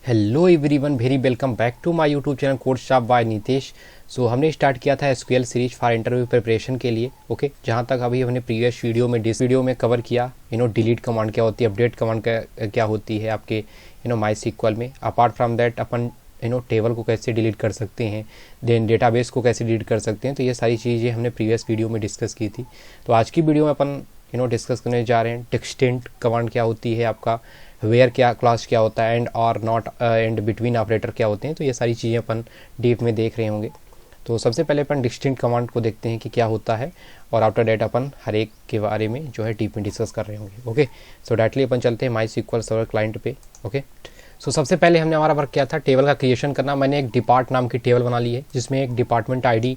Hello everyone, very welcome back to my YouTube channel code shop by Nitesh. So हमने start किया था SQL series for interview preparation के लिए। Okay, जहाँ तक अभी हमने प्रीवियस वीडियो में कवर किया, डिलीट कमांड क्या होती है, अपडेट कमांड क्या होती है आपके माई सीक्वल में। अपार्ट फ्रॉम दैट अपन टेबल को कैसे डिलीट कर सकते हैं, देन डेटाबेस को कैसे डिलीट कर सकते हैं। तो ये सारी चीज़ें हमने प्रीवियस वीडियो में डिस्कस की थी। तो आज की वीडियो में अपन डिस्कस करने जा रहे हैं टेक्सटेंट कमांड क्या होती है, आपका वेयर क्या क्लास क्या होता है, एंड और नॉट एंड बिटवीन ऑपरेटर क्या होते हैं। तो ये सारी चीज़ें अपन डीप में देख रहे होंगे। तो सबसे पहले अपन डिस्टिंक्ट कमांड को देखते हैं कि क्या होता है, और आफ्टर डेट अपन हर एक के बारे में जो है डीप में डिस्कस कर रहे होंगे। ओके, सो डायरेक्टली अपन चलते हैं माई सीक्वल सर्वर क्लाइंट पे। ओके, सो सबसे पहले हमने हमारा वर्क किया था टेबल का क्रिएशन करना। मैंने एक डिपार्ट नाम की टेबल बना ली है, जिसमें एक डिपार्टमेंट आईडी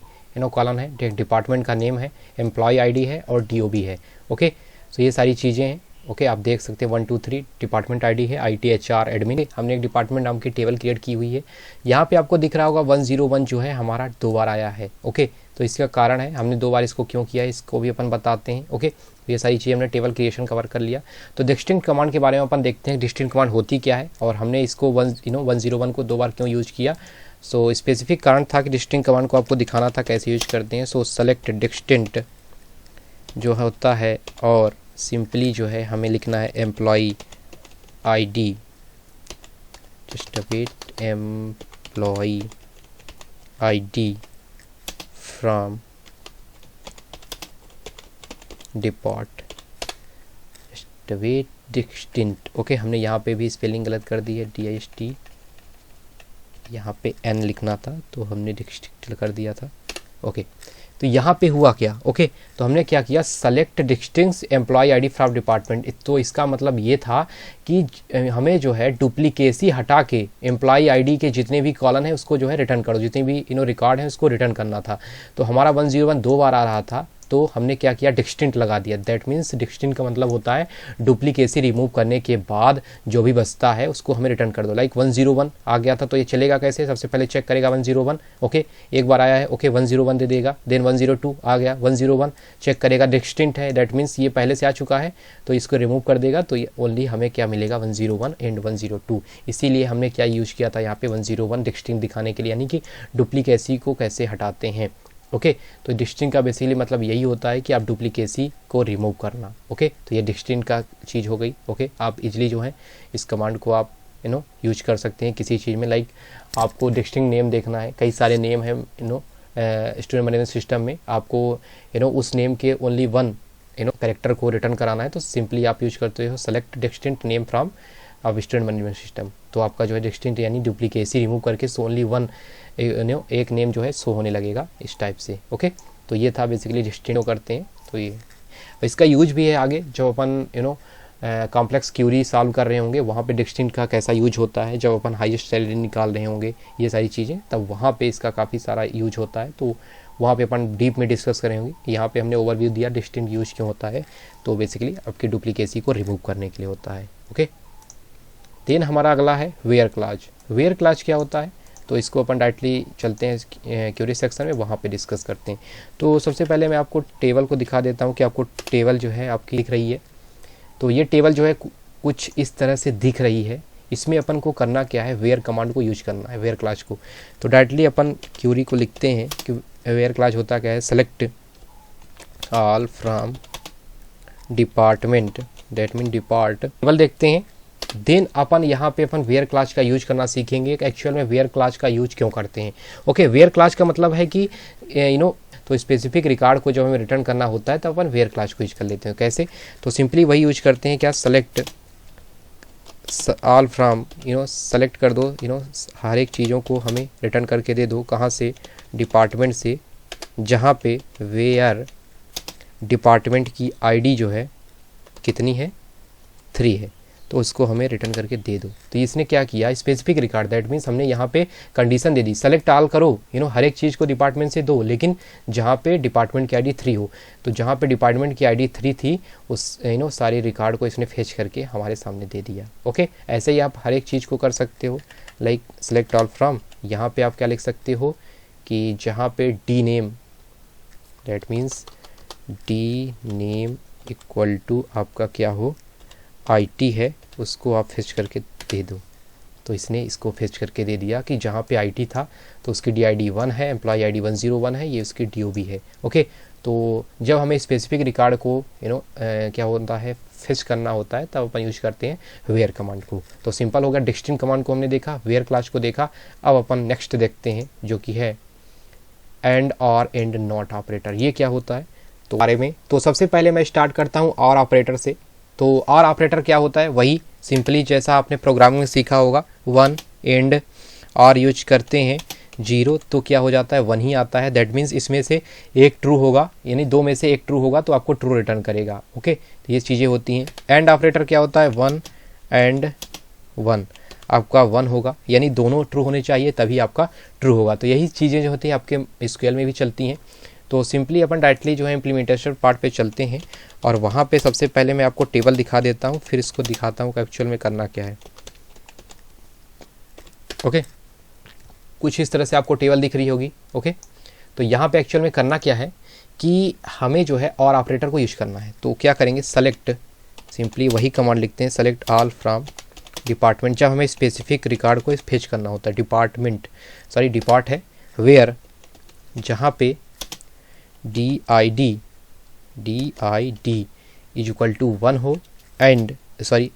कॉलम है, एक डिपार्टमेंट का नेम है, एम्प्लॉय आईडी है और डीओबी है। ओके, सो ये सारी चीज़ें हैं। ओके, आप देख सकते हैं 1 2 3 डिपार्टमेंट आईडी है, IT HR एडमिन। हमने एक डिपार्टमेंट नाम की टेबल क्रिएट की हुई है। यहाँ पे आपको दिख रहा होगा 101 जो है हमारा 2 बार आया है। ओके, तो इसका कारण है, हमने 2 बार इसको क्यों किया है इसको भी अपन बताते हैं। ओके, ये सारी चीज़ें हमने टेबल क्रिएशन कवर कर लिया। तो डिस्टिंक्ट कमांड के बारे में अपन देखते हैं, डिस्टिंक्ट कमांड होती क्या है और हमने इसको 101 को 2 बार क्यों यूज किया। सो स्पेसिफिक कारण था कि डिस्टिंक्ट कमांड को आपको दिखाना था कैसे यूज करते हैं। सो सेलेक्ट डिस्टिंक्ट जो होता है, और सिंपली जो है हमें लिखना है employee ID, just wait, employee ID from depart, just wait, distinct. Okay, हमने यहाँ पे भी स्पेलिंग गलत कर दी है, DIST, यहाँ पे N लिखना था तो हमने डिस्टिंक्ट कर दिया था। ओके, तो यहाँ पे हुआ क्या। ओके, तो हमने क्या किया, select distinct employee ID from department. तो इसका मतलब ये था कि हमें जो है डुप्लीकेसी हटा के एम्प्लॉय आईडी के जितने भी कॉलम है उसको जो है रिटर्न करो, जितने भी रिकॉर्ड है उसको रिटर्न करना था। तो हमारा 101 2 बार आ रहा था, तो हमने क्या किया, डिस्टिंक्ट लगा दिया। दैट मीन्स डिस्टिंक्ट का मतलब होता है डुप्लीकेसी रिमूव करने के बाद जो भी बचता है उसको हमें रिटर्न कर दो। लाइक 101 आ गया था, तो ये चलेगा कैसे, सबसे पहले चेक करेगा 101। ओके, एक बार आया है, ओके 101 दे देगा। देन 102 आ गया, 101 चेक करेगा, डिस्टिंक्ट है, दैट मीन्स ये पहले से आ चुका है तो इसको रिमूव कर देगा। तो ये ओनली हमें क्या मिलेगा, 101 एंड 102। इसीलिए हमने क्या यूज किया था यहाँ पे 101 डिस्टिंक्ट दिखाने के लिए, यानी कि डुप्लीकेसी को कैसे हटाते हैं। ओके, तो डिस्टिंक्ट का बेसिकली मतलब यही होता है कि आप डुप्लीकेसी को रिमूव करना। ओके, तो ये डिस्टिंक्ट का चीज़ हो गई। ओके, आप इजली जो है इस कमांड को आप यूज कर सकते हैं किसी चीज़ में। लाइक आपको डिस्टिंक्ट नेम देखना है, कई सारे नेम है स्टूडेंट मैनेजमेंट सिस्टम में, आपको उस नेम के ओनली 1 कैरेक्टर को रिटर्न कराना है, तो सिंपली आप यूज करते हो सेलेक्ट डिस्टिंक्ट नेम फ्रॉम अब स्टूडेंट मैनेजमेंट सिस्टम। तो आपका जो है डिस्टिंक्ट यानी डुप्लीकेसी रिमूव करके ओनली 1 एक नेम जो है शो होने लगेगा इस टाइप से। ओके, तो ये था बेसिकली डिस्टिंक्ट करते हैं। तो ये इसका यूज भी है आगे, जब अपन कॉम्प्लेक्स क्यूरी सॉल्व कर रहे होंगे वहाँ पे डिस्टिंक्ट का कैसा यूज होता है, जब अपन हाईएस्ट सैलरी निकाल रहे होंगे ये सारी चीज़ें, तब वहाँ पे इसका काफ़ी सारा यूज होता है। तो वहाँ पे अपन डीप में डिस्कस करें होंगे। यहाँ पे हमने ओवरव्यू दिया डिस्टिंक्ट यूज क्यों होता है, तो बेसिकली आपकी डुप्लीकेसी को रिमूव करने के लिए होता है। ओके, देन हमारा अगला है वेयर क्लाज। वेयर क्लाज क्या होता है, तो इसको अपन डायरेक्टली चलते हैं क्यूरी सेक्शन में, वहाँ पे डिस्कस करते हैं। तो सबसे पहले मैं आपको टेबल को दिखा देता हूँ कि आपको टेबल जो है आपकी दिख रही है। तो ये टेबल जो है कुछ इस तरह से दिख रही है। इसमें अपन को करना क्या है, वेयर कमांड को यूज करना है, वेयर क्लाज को। तो डायरेक्टली अपन क्यूरी को लिखते हैं कि वेयर क्लाज होता क्या है, select all from department, that mean depart table देखते हैं। देन अपन यहाँ पे अपन वेयर क्लाज का यूज करना सीखेंगे, एक्चुअल में वेयर क्लाज का यूज क्यों करते हैं। ओके, वेयर क्लाज का मतलब है कि तो स्पेसिफिक रिकॉर्ड को जब हमें रिटर्न करना होता है तो अपन वेयर क्लाज को यूज कर लेते हैं। कैसे, तो सिंपली वही यूज करते हैं, क्या, सेलेक्ट ऑल फ्रॉम, सेलेक्ट कर दो, हर एक चीज़ों को हमें रिटर्न करके दे दो। कहाँ से, डिपार्टमेंट से, जहाँ पे वेयर डिपार्टमेंट की आईडी जो है कितनी है, 3 है, तो उसको हमें रिटर्न करके दे दो। तो इसने क्या किया, स्पेसिफिक रिकॉर्ड, दैट मीन्स हमने यहाँ पे कंडीशन दे दी, सेलेक्ट ऑल करो, हर एक चीज़ को डिपार्टमेंट से दो, लेकिन जहाँ पे डिपार्टमेंट की आईडी 3 हो। तो जहाँ पे डिपार्टमेंट की आईडी 3 थी उस सारे रिकॉर्ड को इसने फेच करके हमारे सामने दे दिया। ओके, ऐसे ही आप हर एक चीज़ को कर सकते हो। लाइक सेलेक्ट ऑल फ्रॉम, यहाँ पे आप क्या लिख सकते हो कि जहाँ पे D name, that means D name equal to आपका क्या हो, IT है, उसको आप फेच करके दे दो। तो इसने इसको फेच करके दे दिया कि जहाँ पे IT था तो उसकी DID 1 है, एम्प्लॉय ID 101 है, ये उसकी DOB है। ओके, तो जब हमें स्पेसिफिक रिकॉर्ड को क्या होता है फेच करना होता है तब अपन यूज करते हैं वेयर कमांड को। तो सिंपल हो गया, डिक्शनरी कमांड को हमने देखा, वेयर क्लास को देखा। अब अपन नेक्स्ट देखते हैं जो कि है एंड और एंड नॉट ऑपरेटर। ये क्या होता है तो बारे में, तो सबसे पहले मैं स्टार्ट करता हूँ और ऑपरेटर से। तो और ऑपरेटर क्या होता है, वही सिंपली जैसा आपने प्रोग्रामिंग में सीखा होगा, 1 एंड और यूज करते हैं 0 तो क्या हो जाता है 1 ही आता है। दैट मीन्स इसमें से एक ट्रू होगा, यानी 2 में से एक ट्रू होगा तो आपको ट्रू रिटर्न करेगा। ओके, तो ये चीज़ें होती हैं। एंड ऑपरेटर क्या होता है 1 एंड 1 आपका 1 होगा, यानी दोनों ट्रू होने चाहिए तभी आपका ट्रू होगा। तो यही चीज़ें जो होती हैं आपके SQL में भी चलती हैं। तो सिंपली अपन डायरेक्टली जो है इम्प्लीमेंटेशन पार्ट पे चलते हैं और वहाँ पे सबसे पहले मैं आपको टेबल दिखा देता हूँ, फिर इसको दिखाता हूँ कि एक्चुअल में करना क्या है। ओके, कुछ इस तरह से आपको टेबल दिख रही होगी। ओके, तो यहाँ पे एक्चुअल में करना क्या है कि हमें जो है और ऑपरेटर को यूज करना है। तो क्या करेंगे, सेलेक्ट, सिंपली वही कमांड लिखते हैं, सेलेक्ट ऑल फ्रॉम डिपार्टमेंट। जब हमें स्पेसिफिक रिकॉर्ड को फेच करना होता है, डिपार्ट है वेयर, जहाँ पे DID इज इक्वल टू 1 हो एंड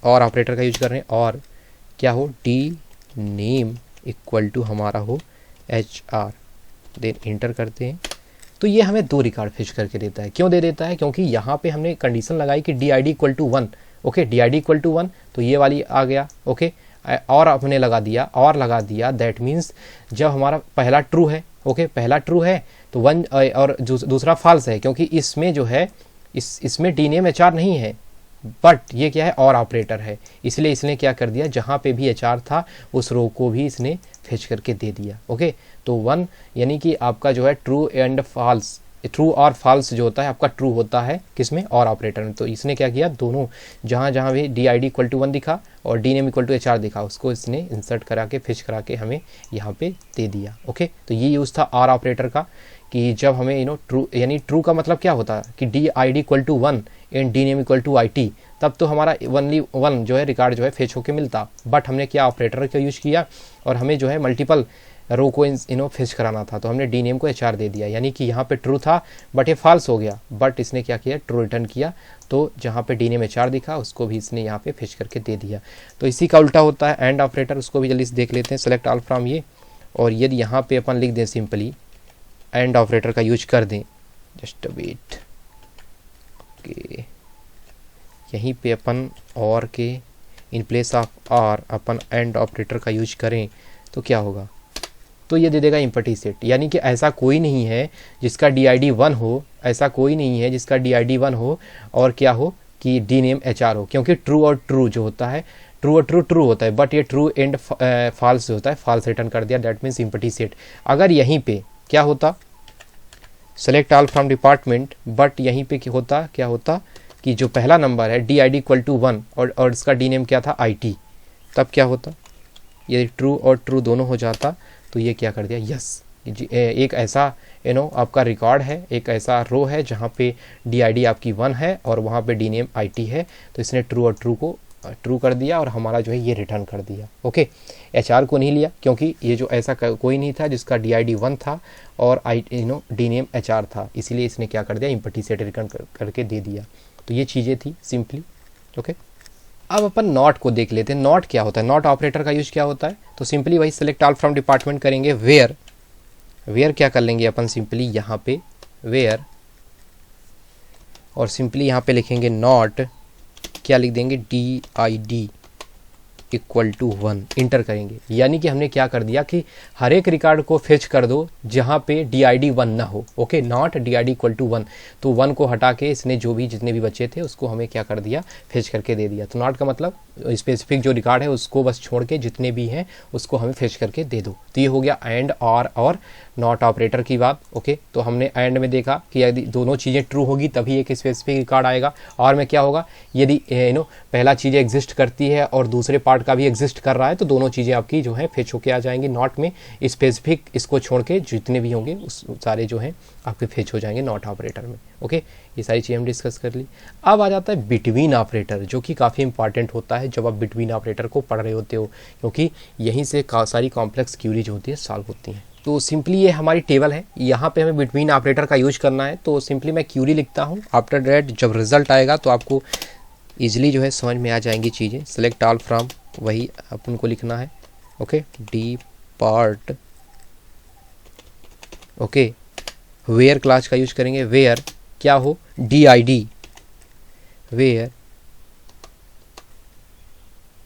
और ऑपरेटर का यूज कर रहे हैं, और क्या हो DNAME इक्वल टू हमारा हो HR, देन इंटर करते हैं। तो ये हमें 2 रिकॉर्ड फेच करके देता है। क्यों दे देता है, क्योंकि यहाँ पे हमने कंडीशन लगाई कि DID equal to 1। Okay, DID equal to 1 तो ये वाली आ गया। ओके, और आपने लगा दिया दैट मीन्स जब हमारा पहला ट्रू है, ओके पहला ट्रू है तो 1 और दूसरा फॉल्स है, क्योंकि इसमें जो है इसमें DNAME HR नहीं है, बट ये क्या है और ऑपरेटर है, इसलिए इसने क्या कर दिया जहाँ पे भी HR था उस रो को भी इसने फेच करके दे दिया। ओके, तो 1 यानी कि आपका जो है ट्रू और फॉल्स जो होता है आपका ट्रू होता है किसमें, और ऑपरेटर में। तो इसने क्या किया, दोनों जहाँ भी DID इक्वल टू 1 दिखा और DNAME इक्वल टू HR दिखा उसको इसने इंसर्ट करा के फेच करा के हमें यहाँ पे दे दिया। ओके, तो ये यूज़ था और ऑपरेटर का कि जब हमें ट्रू, यानी ट्रू का मतलब क्या होता है कि DID equal to 1 and DNAME equal to IT, तब तो हमारा ओनली 1 जो है रिकॉर्ड जो है फेच होके मिलता। बट हमने क्या ऑपरेटर का यूज़ किया और हमें जो है मल्टीपल रो को फेच कराना था, तो हमने DNAME को HR दे दिया, यानी कि यहाँ पे ट्रू था बट ये फॉल्स हो गया, बट इसने क्या किया ट्रू रिटर्न किया। तो जहाँ पे DNAME HR दिखा उसको भी इसने यहाँ पे फेच करके दे दिया। तो इसी का उल्टा होता है एंड ऑपरेटर, उसको भी जल्दी से देख लेते हैं। सेलेक्ट ऑल फ्रॉम ये, और यदि यहाँ पे अपन लिख दें सिंपली एंड ऑपरेटर का यूज कर दें, जस्ट वेट, ओके यहीं पे अपन और के इन प्लेस ऑफ आर अपन एंड ऑपरेटर का यूज करें तो क्या होगा, तो ये दे देगा एम्प्टी सेट, यानी कि ऐसा कोई नहीं है जिसका DID 1 हो, ऐसा कोई नहीं है जिसका DID 1 हो और क्या हो कि DNAME HR हो, क्योंकि ट्रू और ट्रू जो होता है ट्रू और ट्रू होता है, बट ये ट्रू एंड फॉल्स होता है, फॉल्स रिटर्न कर दिया, दैट मीन्स एम्प्टी सेट। अगर यहीं पे क्या होता select all from department, but यहीं पे क्या होता कि जो पहला नंबर है DID इक्वल टू 1 और इसका DNAME क्या था IT, तब क्या होता, ये ट्रू और ट्रू दोनों हो जाता। तो ये क्या कर दिया, यस एक ऐसा आपका रिकॉर्ड है, एक ऐसा रो है जहाँ पे DID आपकी 1 है और वहाँ पे DNAME IT है, तो इसने ट्रू और ट्रू को ट्रू कर दिया और हमारा जो है ये रिटर्न कर दिया। ओके, HR को नहीं लिया क्योंकि ये जो ऐसा कोई नहीं था जिसका DID 1 था और DNAME HR था, इसीलिए इसने क्या कर दिया एम्प्टी सेट रिटर्न करके दे दिया। तो ये चीज़ें थी सिंपली। ओके, अब अपन नॉट को देख लेते हैं। नॉट क्या होता है, नॉट ऑपरेटर का यूज क्या होता है, तो सिंपली वही सेलेक्ट ऑल फ्रॉम डिपार्टमेंट करेंगे, वेयर क्या कर लेंगे अपन सिंपली यहाँ पे वेयर, और सिंपली यहाँ पे लिखेंगे नॉट, क्या लिख देंगे DID इक्वल टू 1, इंटर करेंगे। यानी कि हमने क्या कर दिया कि हर एक रिकॉर्ड को फेच कर दो जहाँ पे DID 1 ना हो। Okay, not DID equal to 1, तो 1 को हटा के इसने जितने भी बच्चे थे उसको हमें क्या कर दिया फेच करके दे दिया। तो नॉट का मतलब स्पेसिफिक जो रिकॉर्ड है उसको बस छोड़ के जितने भी हैं उसको हमें फेच करके दे दो। तो ये हो गया एंड और नॉट ऑपरेटर की बात। ओके, तो हमने एंड में देखा कि यदि दोनों चीज़ें ट्रू होगी तभी एक स्पेसिफिक रिकॉर्ड आएगा, और में क्या होगा यदि पहला चीज़ एग्जिस्ट करती है और दूसरे पार्ट रिकॉर्ड का भी एग्जिस्ट कर रहा है, तो दोनों चीज़ें आपकी जो है फेच होके आ जाएंगी नॉट में। स्पेसिफिक इसको छोड़ के जितने भी होंगे उस सारे जो हैं आपके फेच हो जाएंगे नॉट ऑपरेटर में। ओके, ये सारी चीज़ें हम डिस्कस कर ली। अब आ जाता है बिटवीन ऑपरेटर, जो कि काफ़ी इंपॉर्टेंट होता है जब आप बिटवीन ऑपरेटर को पढ़ रहे होते हो, क्योंकि यहीं से सारी कॉम्प्लेक्स क्यूरी जो होती है सॉल्व होती हैं। तो सिंपली ये हमारी टेबल है, यहाँ पे हमें बिटवीन ऑपरेटर का यूज करना है। तो सिंपली मैं क्यूरी लिखता हूँ, आफ्टर दैट जब रिजल्ट आएगा तो आपको ईजिली जो है समझ में आ जाएंगी चीज़ें। सेलेक्ट ऑल फ्रॉम, वही अपन को लिखना है। Okay, D part, okay, where class का यूज करेंगे। वेयर क्या हो, D I D, where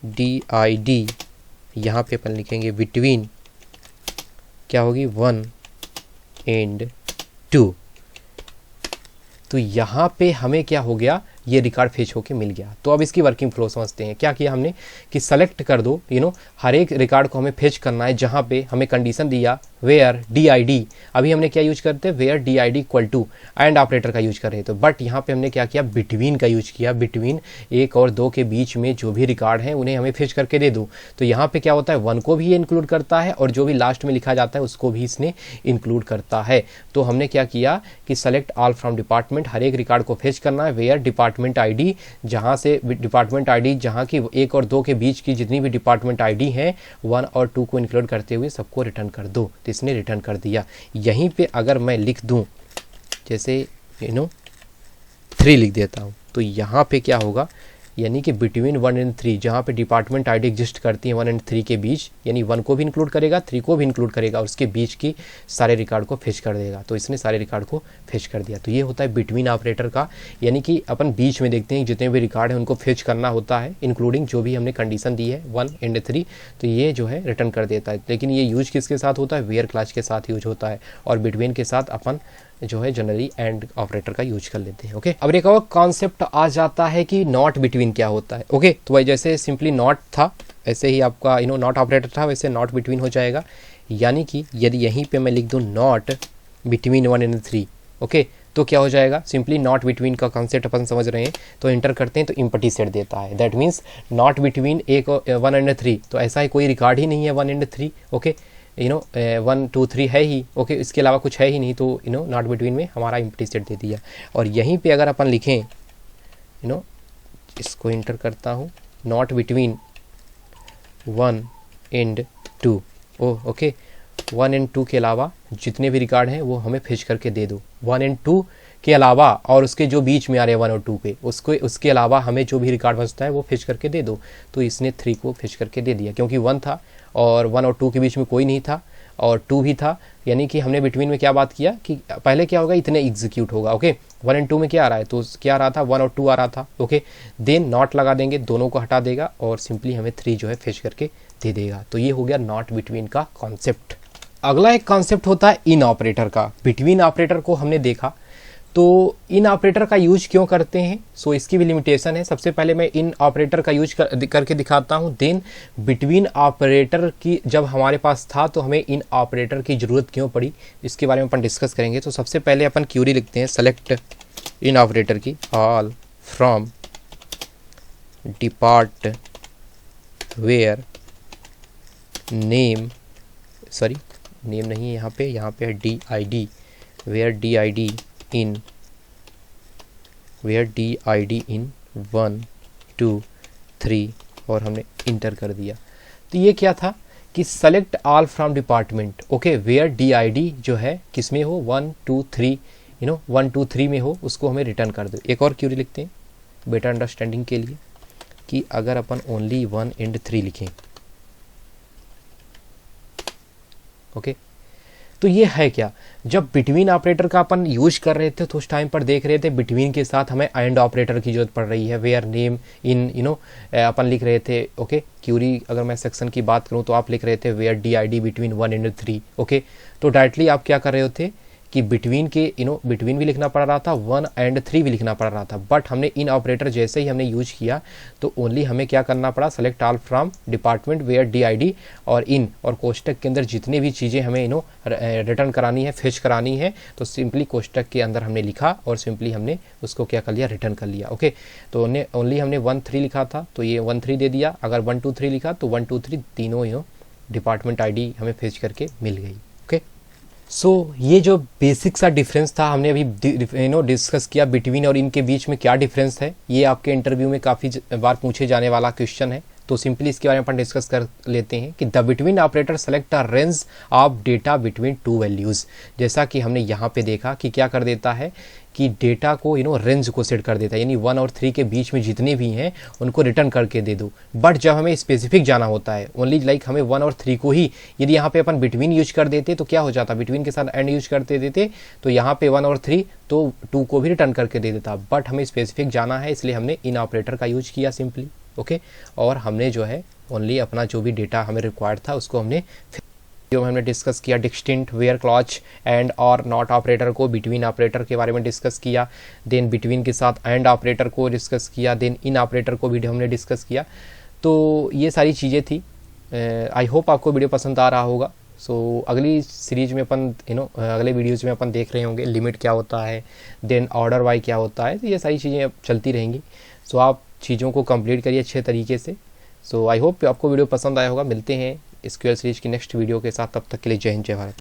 D I D, यहाँ पे अपन लिखेंगे बिटवीन, क्या होगी 1 एंड 2। तो यहाँ पे हमें क्या हो गया, ये रिकॉर्ड फेच होके मिल गया। तो अब इसकी वर्किंग फ्लो समझते हैं। क्या किया हमने कि सेलेक्ट कर दो, हर एक रिकॉर्ड को हमें फेच करना है जहाँ पे हमें कंडीशन दिया वेयर डी आई डी। अभी हमने क्या यूज करते हैं, where D I D equal to and operator का यूज कर रहे थे, बट यहाँ पे हमने क्या किया, बिटवीन का यूज किया। बिटवीन 1 और 2 के बीच में जो भी रिकॉर्ड है उन्हें हमें फेच करके दे दो। तो यहाँ पे क्या होता है, 1 को भी ये इंक्लूड करता है और जो भी लास्ट में लिखा जाता है उसको भी इसने इंक्लूड करता है। तो हमने क्या किया कि सेलेक्ट ऑल फ्रॉम डिपार्टमेंट, हर एक रिकॉर्ड को फेच करना है। वेयर डिपार्टमेंट आईडी, जहां से डिपार्टमेंट आईडी जहां की 1 और 2 के बीच की जितनी भी डिपार्टमेंट आईडी है 1 और 2 को इंक्लूड करते हुए सबको रिटर्न कर दो। तो इसने रिटर्न कर दिया। यहीं पे अगर मैं लिख दूं जैसे 3 लिख देता हूं, तो यहाँ पे क्या होगा, यानी कि बिटवीन 1 एंड 3 जहाँ पे डिपार्टमेंट आईडी एग्जिस्ट करती है 1 एंड 3 के बीच, यानी 1 को भी इंक्लूड करेगा, 3 को भी इंक्लूड करेगा और उसके बीच की सारे रिकॉर्ड को फेच कर देगा। तो इसने सारे रिकॉर्ड को फेच कर दिया। तो ये होता है बिटवीन ऑपरेटर का, यानी कि अपन बीच में देखते हैं जितने भी रिकॉर्ड हैं उनको फेच करना होता है, इंक्लूडिंग जो भी हमने कंडीशन दी है 1 एंड 3। तो ये जो है रिटर्न कर देता है। लेकिन ये यूज किसके साथ होता है, वेयर क्लास के साथ यूज होता है, और बिटवीन के साथ अपन जो है जनरली एंड ऑपरेटर का यूज कर लेते हैं। ओके, अब एक और कॉन्सेप्ट आ जाता है कि नॉट बिटवीन क्या होता है। ओके, तो भाई जैसे सिंपली नॉट था ऐसे ही आपका नॉट ऑपरेटर था, वैसे नॉट बिटवीन हो जाएगा। यानी कि यदि यहीं पे मैं लिख दूं नॉट बिटवीन 1 एंड 3, ओके, तो क्या हो जाएगा, सिंपली नॉट बिटवीन का कॉन्सेप्ट अपन समझ रहे हैं तो इंटर करते हैं तो इम्पटी सेट देता है। That means not between 1 and 3, तो ऐसा ही कोई रिकॉर्ड ही नहीं है 1 एंड 3। ओके, 1 2 3 है ही। ओके, इसके अलावा कुछ है ही नहीं, तो नॉट बिटवीन में हमारा इम्पटी सेट दे दिया। और यहीं पे अगर अपन लिखें इसको इंटर करता हूँ, not between 1 and 2, okay, 1 and 2 के अलावा जितने भी रिकॉर्ड हैं वो हमें फेच करके दे दो। 1 एंड 2 के अलावा और उसके जो बीच में आ रहे हैं 1 और 2 के, उसके अलावा हमें जो भी रिकॉर्ड बचता है वो फेच करके दे दो। तो इसने 3 को फेच करके दे दिया, क्योंकि 1 था और 1 और 2 के बीच में कोई नहीं था और 2 भी था। यानी कि हमने बिटवीन में क्या बात किया कि पहले क्या होगा, इतने एग्जीक्यूट होगा। ओके, 1 एंड 2 में क्या आ रहा है, तो क्या आ रहा था 1 और 2 आ रहा था। ओके, देन नॉट लगा देंगे, दोनों को हटा देगा और सिंपली हमें 3 जो है फेच करके दे देगा। तो ये हो गया नॉट बिटवीन का कॉन्सेप्ट। अगला एक कॉन्सेप्ट होता है इन ऑपरेटर का। बिटवीन ऑपरेटर को हमने देखा, तो इन ऑपरेटर का यूज क्यों करते हैं, सो इसकी भी लिमिटेशन है। सबसे पहले मैं इन ऑपरेटर का यूज करके दिखाता हूं। देन बिटवीन ऑपरेटर की जब हमारे पास था तो हमें इन ऑपरेटर की जरूरत क्यों पड़ी, इसके बारे में अपन डिस्कस करेंगे। तो सबसे पहले अपन क्यूरी लिखते हैं, सेलेक्ट इन ऑपरेटर की all from depart where name, sorry name नहीं है यहाँ पे है D I D, where D I D in, where D I D in 1 2 3 और हमने इंटर कर दिया। तो ये क्या था कि select all from department. Okay, where D I D जो है किस में हो, 1 2 3, 1 2 3 में हो, उसको हमें रिटर्न कर दो। एक और क्यूरी लिखते हैं बेटर अंडरस्टैंडिंग के लिए कि अगर अपन ओनली 1 एंड 3 लिखें, ओके, तो ये है क्या, जब बिटवीन ऑपरेटर का अपन यूज कर रहे थे तो उस टाइम पर देख रहे थे बिटवीन के साथ हमें एंड ऑपरेटर की जरूरत पड़ रही है। वेयर नेम इन अपन लिख रहे थे। ओके, क्यूरी अगर मैं सेक्शन की बात करूं तो आप लिख रहे थे where D I D between 1 and 3। Okay, तो डायरेक्टली आप क्या कर रहे होते कि बिटवीन के बिटवीन भी लिखना पड़ रहा था, 1 एंड 3 भी लिखना पड़ रहा था, बट हमने इन ऑपरेटर जैसे ही हमने यूज किया तो ओनली हमें क्या करना पड़ा, select all from department where DID और इन और कोष्टक के अंदर जितनी भी चीज़ें हमें रिटर्न करानी है, फेच करानी है, तो सिंपली कोष्टक के अंदर हमने लिखा और सिंपली हमने उसको क्या कर लिया, रिटर्न कर लिया। ओके, तो ओनली हमने 1 3 लिखा था तो ये 1 3 दे दिया, अगर 1 2 3 लिखा तो 1 2 3 तीनों डिपार्टमेंट ID हमें फेच करके मिल गई। ओके, सो ये जो बेसिक सा डिफरेंस था हमने अभी डिस्कस किया बिटवीन और इनके बीच में क्या डिफरेंस है। ये आपके इंटरव्यू में काफ़ी बार पूछे जाने वाला क्वेश्चन है, तो सिंपली इसके बारे में अपन डिस्कस कर लेते हैं कि the between operator select a range of data between two values. जैसा कि हमने यहाँ पे देखा कि क्या कर देता है कि डेटा को रेंज को सेट कर देता है, यानी 1 और 3 के बीच में जितने भी हैं उनको रिटर्न करके दे दो। बट जब हमें स्पेसिफिक जाना होता है, ओनली लाइक हमें 1 और 3 को ही, यदि यहाँ पे अपन बिटवीन यूज कर देते तो क्या हो जाता, बिटवीन के साथ एंड यूज करते देते तो यहाँ पे 1 और 3 तो 2 को भी रिटर्न करके दे देता। बट हमें स्पेसिफिक जाना है इसलिए हमने इन ऑपरेटर का यूज किया सिंपली। ओके, और हमने जो है ओनली अपना जो भी डेटा हमें रिक्वायर्ड था उसको हमने डिस्कस किया। डिस्टिंक्ट, वेयर क्लॉज एंड और नॉट ऑपरेटर को बिटवीन ऑपरेटर के बारे में डिस्कस किया, देन बिटवीन के साथ एंड ऑपरेटर को डिस्कस किया, देन इन ऑपरेटर को भी हमने डिस्कस किया। तो ये सारी चीज़ें थी। आई होप आपको वीडियो पसंद आ रहा होगा। सो अगली सीरीज में अपन अगले वीडियोज़ में अपन देख रहे होंगे लिमिट क्या होता है, देन ऑर्डर वाई क्या होता है, तो ये सारी चीज़ें अब चलती रहेंगी। सो आप चीज़ों को कंप्लीट करिए अच्छे तरीके से। सो आई होप आपको वीडियो पसंद आया होगा। मिलते हैं SQL सीरीज की नेक्स्ट वीडियो के साथ, तब तक के लिए जय हिंद, जय भारत।